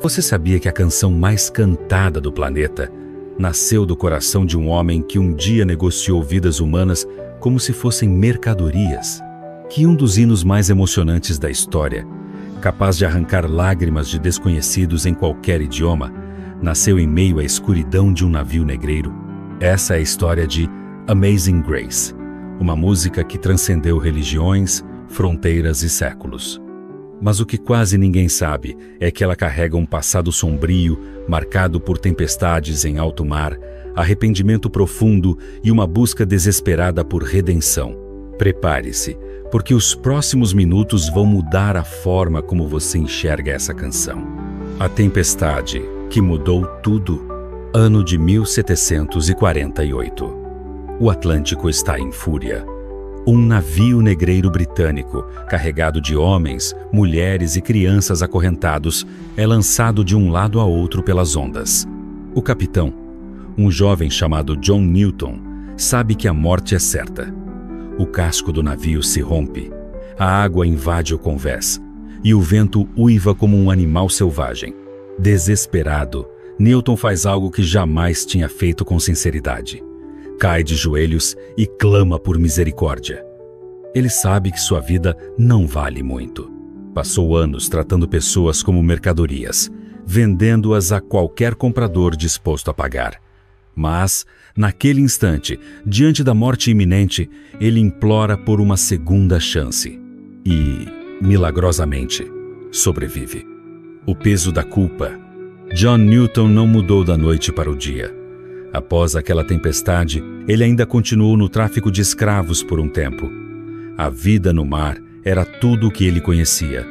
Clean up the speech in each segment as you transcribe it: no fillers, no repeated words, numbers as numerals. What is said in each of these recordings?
Você sabia que a canção mais cantada do planeta nasceu do coração de um homem que um dia negociou vidas humanas como se fossem mercadorias? Que um dos hinos mais emocionantes da história, capaz de arrancar lágrimas de desconhecidos em qualquer idioma, nasceu em meio à escuridão de um navio negreiro? Essa é a história de Amazing Grace, uma música que transcendeu religiões, fronteiras e séculos. Mas o que quase ninguém sabe é que ela carrega um passado sombrio, marcado por tempestades em alto mar, arrependimento profundo e uma busca desesperada por redenção. Prepare-se, porque os próximos minutos vão mudar a forma como você enxerga essa canção. A tempestade que mudou tudo. Ano de 1748. O Atlântico está em fúria. Um navio negreiro britânico, carregado de homens, mulheres e crianças acorrentados, é lançado de um lado a outro pelas ondas. O capitão, um jovem chamado John Newton, sabe que a morte é certa. O casco do navio se rompe, a água invade o convés e o vento uiva como um animal selvagem. Desesperado, Newton faz algo que jamais tinha feito com sinceridade. Cai de joelhos e clama por misericórdia. Ele sabe que sua vida não vale muito. Passou anos tratando pessoas como mercadorias, vendendo-as a qualquer comprador disposto a pagar. Mas, naquele instante, diante da morte iminente, ele implora por uma segunda chance. E, milagrosamente, sobrevive. O peso da culpa. John Newton não mudou da noite para o dia. Após aquela tempestade, ele ainda continuou no tráfico de escravos por um tempo. A vida no mar era tudo o que ele conhecia,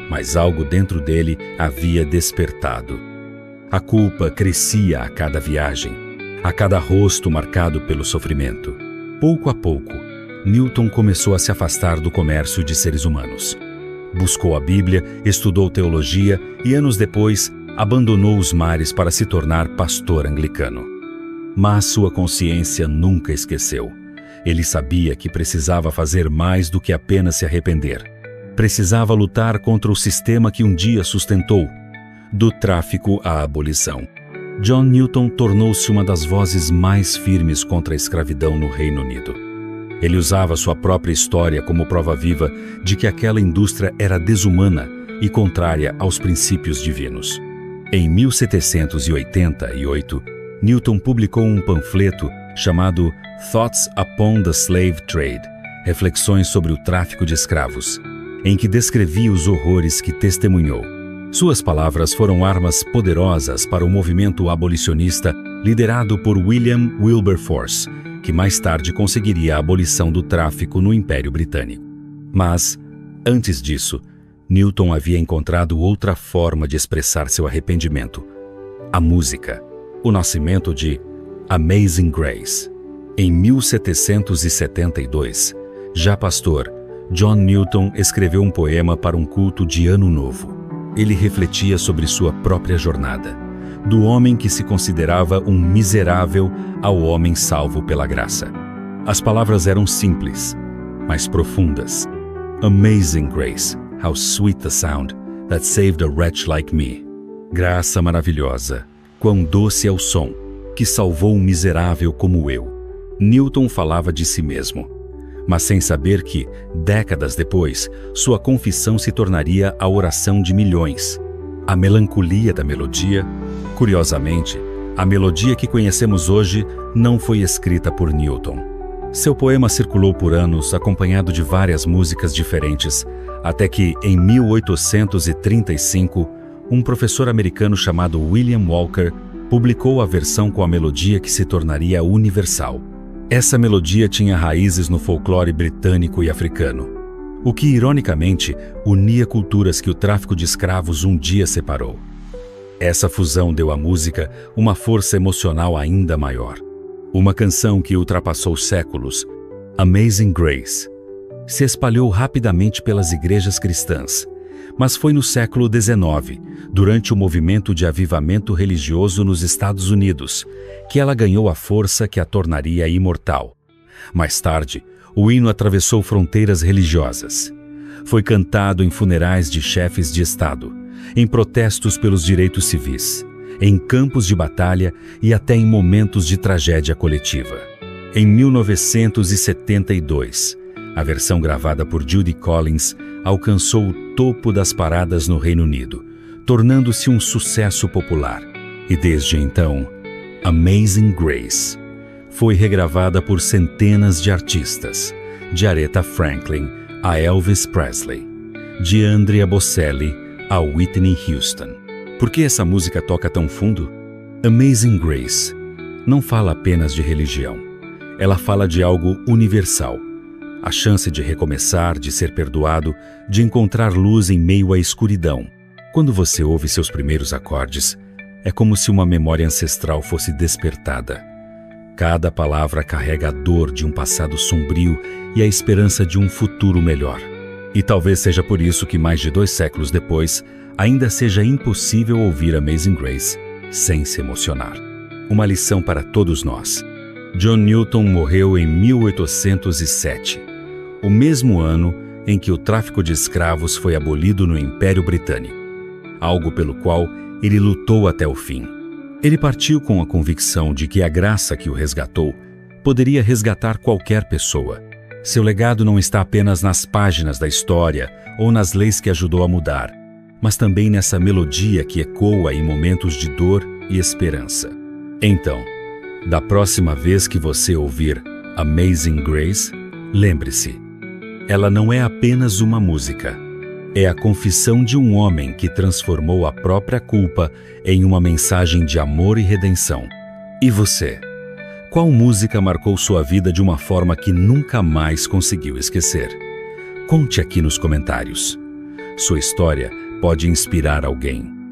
mas algo dentro dele havia despertado. A culpa crescia a cada viagem, a cada rosto marcado pelo sofrimento. Pouco a pouco, Newton começou a se afastar do comércio de seres humanos. Buscou a Bíblia, estudou teologia e, anos depois, abandonou os mares para se tornar pastor anglicano. Mas sua consciência nunca esqueceu. Ele sabia que precisava fazer mais do que apenas se arrepender. Precisava lutar contra o sistema que um dia sustentou, do tráfico à abolição. John Newton tornou-se uma das vozes mais firmes contra a escravidão no Reino Unido. Ele usava sua própria história como prova viva de que aquela indústria era desumana e contrária aos princípios divinos. Em 1788, Newton publicou um panfleto chamado Thoughts upon the Slave Trade, Reflexões sobre o Tráfico de Escravos, em que descrevia os horrores que testemunhou. Suas palavras foram armas poderosas para o movimento abolicionista liderado por William Wilberforce, que mais tarde conseguiria a abolição do tráfico no Império Britânico. Mas, antes disso, Newton havia encontrado outra forma de expressar seu arrependimento: a música, o nascimento de Amazing Grace. Em 1772, já pastor, John Newton escreveu um poema para um culto de Ano Novo. Ele refletia sobre sua própria jornada, do homem que se considerava um miserável ao homem salvo pela graça. As palavras eram simples, mas profundas. Amazing grace, how sweet the sound that saved a wretch like me. Graça maravilhosa, quão doce é o som que salvou um miserável como eu. Newton falava de si mesmo, mas sem saber que, décadas depois, sua confissão se tornaria a oração de milhões. A melancolia da melodia, curiosamente, a melodia que conhecemos hoje não foi escrita por Newton. Seu poema circulou por anos, acompanhado de várias músicas diferentes, até que, em 1835, um professor americano chamado William Walker publicou a versão com a melodia que se tornaria universal. Essa melodia tinha raízes no folclore britânico e africano, o que, ironicamente, unia culturas que o tráfico de escravos um dia separou. Essa fusão deu à música uma força emocional ainda maior. Uma canção que ultrapassou séculos, Amazing Grace, se espalhou rapidamente pelas igrejas cristãs, mas foi no século XIX, durante o movimento de avivamento religioso nos Estados Unidos, que ela ganhou a força que a tornaria imortal. Mais tarde, o hino atravessou fronteiras religiosas. Foi cantado em funerais de chefes de Estado, em protestos pelos direitos civis, em campos de batalha e até em momentos de tragédia coletiva. Em 1972, a versão gravada por Judy Collins alcançou o topo das paradas no Reino Unido, tornando-se um sucesso popular. E desde então, Amazing Grace foi regravada por centenas de artistas, de Aretha Franklin a Elvis Presley, de Andrea Bocelli a Whitney Houston. Por que essa música toca tão fundo? Amazing Grace não fala apenas de religião. Ela fala de algo universal. A chance de recomeçar, de ser perdoado, de encontrar luz em meio à escuridão. Quando você ouve seus primeiros acordes, é como se uma memória ancestral fosse despertada. Cada palavra carrega a dor de um passado sombrio e a esperança de um futuro melhor. E talvez seja por isso que mais de 2 séculos depois, ainda seja impossível ouvir Amazing Grace sem se emocionar. Uma lição para todos nós. John Newton morreu em 1807, o mesmo ano em que o tráfico de escravos foi abolido no Império Britânico, algo pelo qual ele lutou até o fim. Ele partiu com a convicção de que a graça que o resgatou poderia resgatar qualquer pessoa. Seu legado não está apenas nas páginas da história ou nas leis que ajudou a mudar, mas também nessa melodia que ecoa em momentos de dor e esperança. Então, da próxima vez que você ouvir Amazing Grace, lembre-se, ela não é apenas uma música. É a confissão de um homem que transformou a própria culpa em uma mensagem de amor e redenção. E você? Qual música marcou sua vida de uma forma que nunca mais conseguiu esquecer? Conte aqui nos comentários. Sua história pode inspirar alguém.